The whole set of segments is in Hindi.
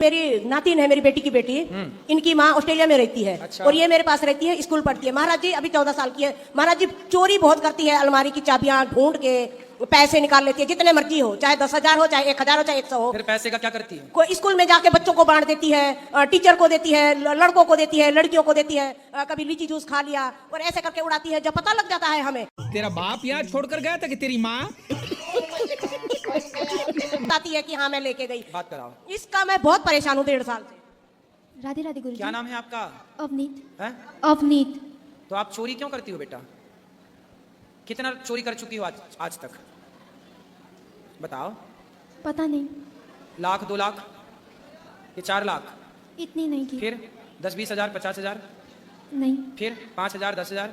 मेरी नातिन है, मेरी बेटी की बेटी। इनकी माँ ऑस्ट्रेलिया में रहती है। अच्छा। और ये मेरे पास रहती है, स्कूल पढ़ती है। महाराज जी अभी 14 साल की है। महाराज जी चोरी बहुत करती है, अलमारी की चाबियां ढूंढ के पैसे निकाल लेती है, जितने मर्जी हो, चाहे 10,000 हो, चाहे 1,000 हो, चाहे 100 हो। फिर पैसे का क्या करती है? कोई स्कूल में जाके बच्चों को बांट देती है, टीचर को देती है, लड़कों को देती है, लड़कियों को देती है। कभी लीची जूस खा लिया और ऐसे करके उड़ाती है। जब पता लग जाता है हमें, तेरा बाप यहाँ छोड़कर गया था कि तेरी माँ? बताती है कि हाँ मैं लेके गई। बात कराओ। इसका मैं बहुत परेशान हूँ 1.5 साल से। राधे राधे गुरुजी। क्या नाम है आपका? अवनीत। है? अवनीत। तो आप चोरी क्यों करती हो बेटा? कितना चोरी कर चुकी हो आज तक? बताओ। पता नहीं। लाख, 2 लाख या 4 लाख? इतनी नहीं की। फिर 10-20 हजार, 50 हजार? नहीं। फिर 5 हजार, 10 हजार?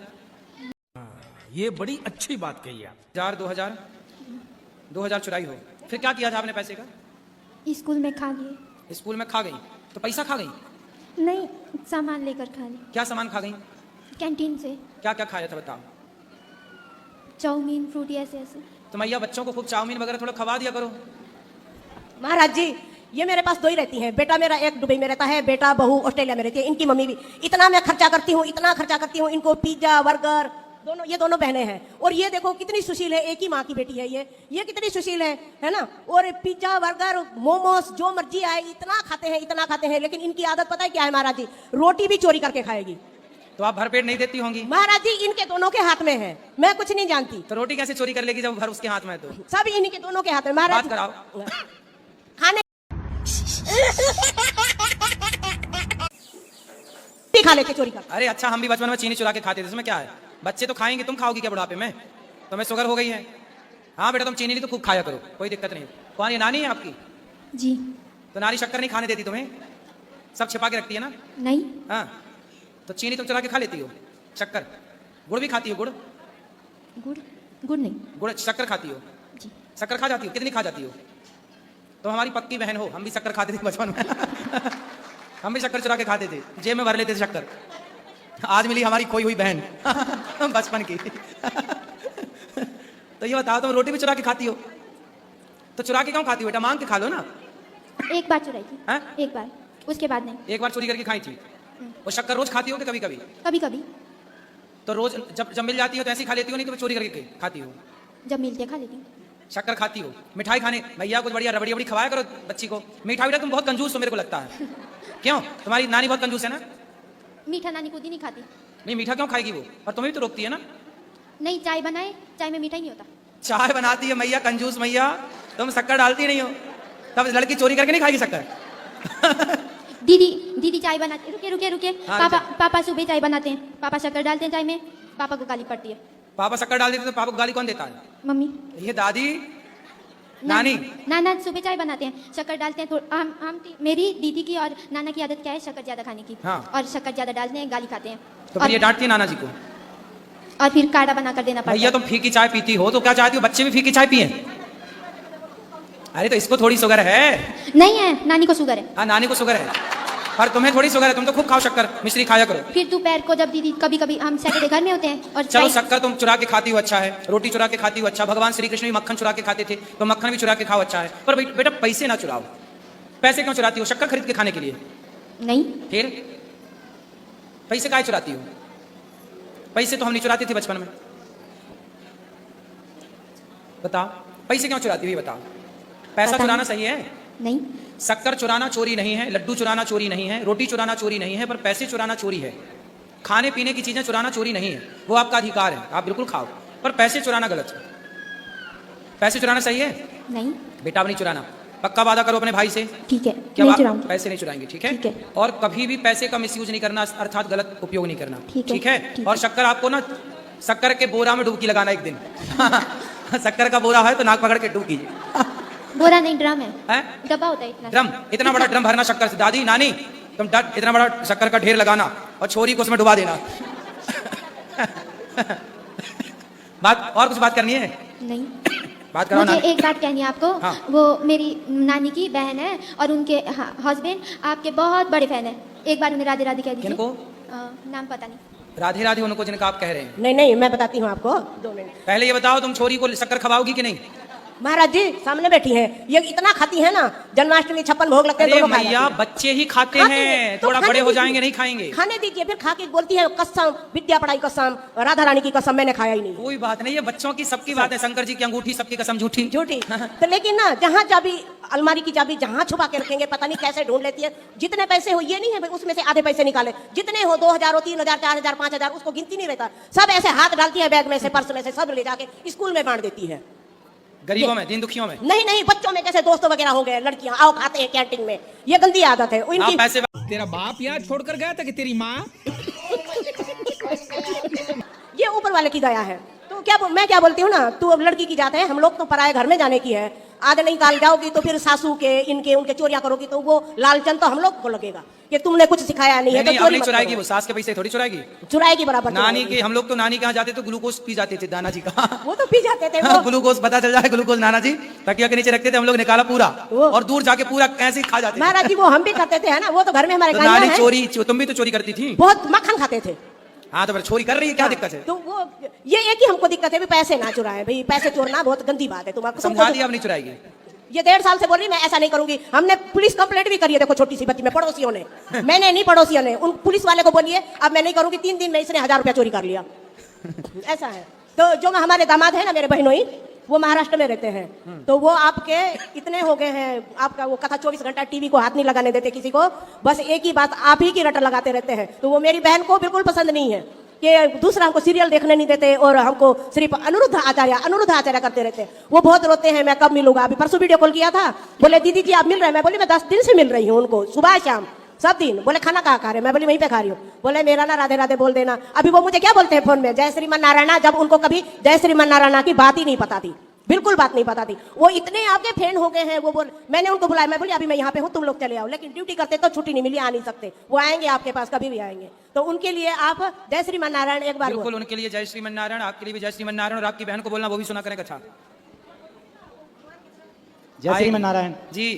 ये बड़ी अच्छी बात कही आप। 1000, 2000? 2000 चुराई हो। फिर क्या किया था आपने पैसे का? स्कूल में खा लिए। स्कूल में खा गई? तो पैसा खा गई? नहीं, सामान लेकर खा लिए। क्या सामान खा गई? कैंटीन से। क्या क्या खाया था बताओ? चाउमीन, फ्रूटी, ऐसे ऐसे। तो मैया बच्चों को खूब चाउमीन वगैरह थोड़ा खवा दिया करो। महाराज जी ये मेरे पास 2 ही रहती हैं। बेटा मेरा एक दुबई में रहता है, बेटा बहू ऑस्ट्रेलिया में रहती है। इनकी मम्मी भी। इतना मैं खर्चा करती हूँ, इतना खर्चा करती हूँ। इनको पिज्जा, बर्गर, ये दोनों बहनें हैं। और ये देखो कितनी सुशील है, एक ही माँ की बेटी है ये कितनी सुशील है ना। और पिज्जा, बर्गर, मोमोस जो मर्जी आए इतना खाते हैं। लेकिन इनकी आदत पता है क्या है महाराज जी? रोटी भी चोरी करके खाएगी। तो आप भरपेट नहीं देती होंगी? महाराज जी इनके दोनों के हाथ में है, मैं कुछ नहीं जानती। तो रोटी कैसे चोरी कर लेगी जब भर उसके हाथ में है? तो सब इनके दोनों के हाथ में। महाराज बात कराओ। खाने खा लेके चोरी कर। अरे अच्छा, हम भी बचपन में चीनी चुरा के खाते थे, इसमें क्या है? बच्चे तो खाएंगे, तुम खाओगी क्या बुढ़ापे में? तुम्हें शुगर हो गई है? हाँ बेटा, तुम चीनी नहीं तो खूब खाया करो, कोई दिक्कत नहीं। कौन, ये नानी है आपकी? जी। तो नानी शक्कर नहीं खाने देती तुम्हें? सब छिपा के रखती है ना? नहीं। हाँ, तो चीनी तुम चुरा के खा लेती हो, शक्कर? गुड़ भी खाती हो? गुड़? गुड़ नहीं। गुड़ शक्कर खाती हो? जी। शक्कर खा जाती हो? कितनी खा जाती हो? तो हमारी पक्की बहन हो। हम भी शक्कर खाते थे बचपन में। हम भी शक्कर चुरा के खाते थे, जेब में भर लेते थे शक्कर। आज मिली हमारी खोई हुई बहन बचपन की। तो ये बताओ, तुम रोटी भी चुरा के खाती हो? तो चुरा के क्यों खाती हो बेटा? मांग के खा लो ना। एक बार चुराई थी। हाँ? एक बार, उसके बाद नहीं। एक बार चोरी करके खाई थी। और शक्कर रोज खाती हो कि कभी कभी? कभी कभी। तो रोज जब मिल जाती हो तो ऐसे ही खा लेती हो, नहीं तो चोरी करके खाती हो? जब मिलते खा लेती। शक्कर खाती हो? मिठाई खाने भैया कुछ बढ़िया रबड़ी खवाया करो बच्ची को। मिठाई बेटा तुम बहुत कंजूस हो मेरे को लगता है। क्यों? तुम्हारी नानी बहुत कंजूस है ना? मीठा नानी खुद ही नहीं खाती। नहीं, मीठा क्यों खाएगी वो? और तुम्हें भी तो रोकती है ना? नहीं, चाय बनाए, चाय में मीठा ही नहीं होता। चाय बनाती है मैया, कंजूस मैया। तुम शक्कर डालती नहीं हो, तब लड़की चोरी करके नहीं खाएगी शक्कर। दीदी चाय बनाते। रुके। हाँ, पापा सुबह चाय बनाते हैं, पापा शक्कर डालते हैं चाय में, पापा को गाली पड़ती है। पापा शक्कर डाल देते तो पापा को गाली कौन देता है? मम्मी। ये दादी, नानी। नाना सुबह चाय बनाते हैं, शक्कर डालते हैं। हम मेरी दीदी की और नाना की आदत क्या है? शक्कर ज्यादा खाने की। हाँ। और शक्कर ज्यादा डालते हैं, गाली खाते हैं। तो फिर ये डांटती है नाना जी को? और फिर काढ़ा बना कर देना पड़ता भैया है। तुम फीकी चाय पीती हो तो क्या चाहती हो बच्चे भी फीकी चाय पिए? अरे तो इसको थोड़ी शुगर है। नहीं है, नानी को शुगर है। हाँ, नानी को शुगर है और तुम्हें थोड़ी शुगर है। तुम तो खूब खाओ शक्कर, मिश्री खाया करो। फिर दोपहर को जब दीदी कभी हम सैटरडे घर में होते हैं और चलो शक्कर तुम चुरा के खाती हो, अच्छा है। रोटी चुरा के खाती हो, अच्छा। भगवान श्री कृष्ण भी मक्खन चुरा के खाते थे, तो मक्खन भी चुरा के खाओ, अच्छा है। पर बेटा पैसे ना चुराओ। पैसे क्यों चुराती हो? शक्कर खरीद के खाने के लिए? नहीं। फिर पैसे काहे चुराती हो? पैसे तो हम नहीं चुराते थे बचपन में। बताओ पैसे क्यों चुराती हो, ये बताओ। पैसा चुराना सही है? नहीं। शक्कर चुराना चोरी नहीं है, लड्डू चुराना चोरी नहीं है, रोटी चुराना चोरी नहीं है, पर पैसे चुराना चोरी है। खाने पीने की चीजें चुराना चोरी नहीं है, वो आपका अधिकार है, आप बिल्कुल खाओ। पर पैसे चुराना गलत है। पैसे चुराना सही है? नहीं। बेटा अब नहीं चुराना, पक्का वादा करो अपने भाई से। ठीक है, क्या नहीं आप चुराऊंगी। पैसे नहीं चुराएंगे? ठीक है। ठीक है। और कभी भी पैसे का मिसयूज नहीं करना, अर्थात गलत उपयोग नहीं करना। ठीक है। ठीक और शक्कर आपको ना शक्कर के बोरा में डुबकी लगाना एक दिन। शक्कर का बोरा है तो नाक पकड़ के डूब कीजिए। बोरा नहीं, ड्रम है। हैं? डब्बा होता है इतना। ड्रम, इतना बड़ा ड्रम भरना शक्कर से। दादी, नानी, तुम इतना बड़ा शक्कर का ढेर लगाना और छोरी को उसमें डुबा देना। बात और कुछ बात करनी है? नहीं। बात करो। मुझे एक बात कहनी है आपको। हाँ। वो मेरी नानी की बहन है और उनके हस्बैंड आपके बहुत बड़े फैन है। एक बार उन्हें राधे राधे कह दीजिए। किनको? नाम पता नहीं। राधे राधे उनको जिनका आप कह रहे हैं? नहीं मैं बताती हूँ आपको, 2 मिनट। पहले ये बताओ, तुम छोरी को शक्कर खवाओगी कि नहीं? महाराज जी सामने बैठी हैं, ये इतना खाती है ना, जन्माष्टमी 56 भोग लगते हैं अरे दोनों खा मैया जाती हैं। बच्चे ही खाते खाते हैं, तो थोड़ा खाने बड़े हो दीजिए। जाएंगे नहीं खाएंगे। खाने दीजिए, फिर खा के बोलती है कसम विद्या पढ़ाई कसम राधा रानी की कसम मैंने खाया ही नहीं। कोई बात नहीं, ये बच्चों की सबकी बात है। शंकर जी की अंगूठी सबकी कसम झूठी। झूठी। तो लेकिन ना जहाँ चाबी अलमारी की चाबी जहाँ छुपा के रखेंगे पता नहीं कैसे ढूंढ लेती है। जितने पैसे हो ये नहीं है भाई उसमें से आधे पैसे निकाले, जितने हो 2000 हो 3000 4000 5000 उसको गिनती नहीं रहता, सब ऐसे हाथ डालती है बैग में से पर्स में से सब ले जाके स्कूल में बांट देती है। गरीबों में, दीन दुखियों में। नहीं नहीं बच्चों में कैसे दोस्त वगैरह हो गए, लड़कियां आओ खाते हैं कैंटीन में, ये गंदी आदत है इनकी। आप पैसे तेरा बाप यहाँ छोड़कर गया था कि तेरी माँ? ये ऊपर वाले की दया है। तो क्या मैं क्या बोलती हूँ ना, तू अब लड़की की जात है, हम लोग तो पराए घर में जाने की है। आधे नहीं काल जाओगी तो फिर सासू के इनके उनके चोरियां करोगी तो वो लालचन तो हम लोग को लगेगा कि तुमने कुछ सिखाया नहीं है। तो नहीं, अब चोरी नहीं मत चुराएगी, करो। वो सास के पैसे थोड़ी चुराएगी। चुराएगी बराबर नानी चुराएगी। के, हम लोग तो नानी के यहाँ जाते तो ग्लूकोज पी जाते थे दाना जी का। वो तो पी जाते थे हाँ, वो। ग्लूकोज पता चल जाए, ग्लूकोज नाना जी तकिया के नीचे रखते थे, हम लोग निकाला पूरा वो। और दूर जाके पूरा ऐसे ही खा जाते थे। महाराज जी वो हम भी करते थे है ना, वो तो घर में हमारे तो गायें नानी हैं, चोरी, तुम भी तो चोरी करती थी। बहुत मक्खन खाते थे। हाँ तो फिर चोरी कर रही है, क्या दिक्कत है? तो वो ये एक ही हमको दिक्कत है भी पैसे ना चुराए भाई, पैसे चोरना बहुत गंदी बात है। तुम्हारा समझा दिया, अब नहीं चुराएगी। ये 1.5 साल से बोल रही मैं ऐसा नहीं करूंगी। हमने पुलिस कंप्लेंट भी करी है, देखो छोटी सी बच्ची में पड़ोसियों ने मैंने नहीं पड़ोसियों ने उन पुलिस वाले को बोलिए अब मैं नहीं करूंगी। 3 दिन में इसने 1000 रुपया चोरी कर लिया। ऐसा है। तो जो हमारे दामाद है ना मेरे बहनोई, वो महाराष्ट्र में रहते हैं। तो वो आपके इतने हो गए हैं, आपका वो कथा 24 घंटा टीवी को हाथ नहीं लगाने देते किसी को, बस एक ही बात आप ही की रट लगाते रहते हैं। तो वो मेरी बहन को बिल्कुल पसंद नहीं है कि दूसरा हमको सीरियल देखने नहीं देते और हमको सिर्फ अनिरुद्ध आचार्य करते रहते हैं। वो बहुत रोते हैं मैं कब मिलूंगा। अभी परसों वीडियो कॉल किया था, बोले दीदी जी आप मिल रहे हैं? मैं बोली मैं 10 दिन से मिल रही हूँ उनको, सुबह शाम सब दिन। बोले खाना कहाँ खा रहे? मैं बोली वहीं पे खा रही हूँ। बोले मेरा ना राधे राधे बोल देना। अभी वो मुझे क्या बोलते हैं फोन में, जय श्रीमन नारायणा, जब उनको कभी जय श्रीमन नारायणा की बात ही नहीं पता थी, बिल्कुल बात नहीं पता थी। वो इतने आपके फैन हो गए हैं। वो बोल मैंने उनको बुलाया, मैं बोली अभी मैं यहाँ पे हूँ तुम लोग चले आओ, लेकिन ड्यूटी करते तो छुट्टी नहीं मिली, आ नहीं सकते। वो आएंगे आपके पास, कभी भी आएंगे। तो उनके लिए आप जय श्रीमन नारायण एक बार बिल्कुल, उनके लिए जय श्रीमन नारायण, आपके लिए भी जय श्रीमन नारायण, और आपकी बहन को बोलना वो भी सुना करें कथा। जय श्रीमन नारायण जी।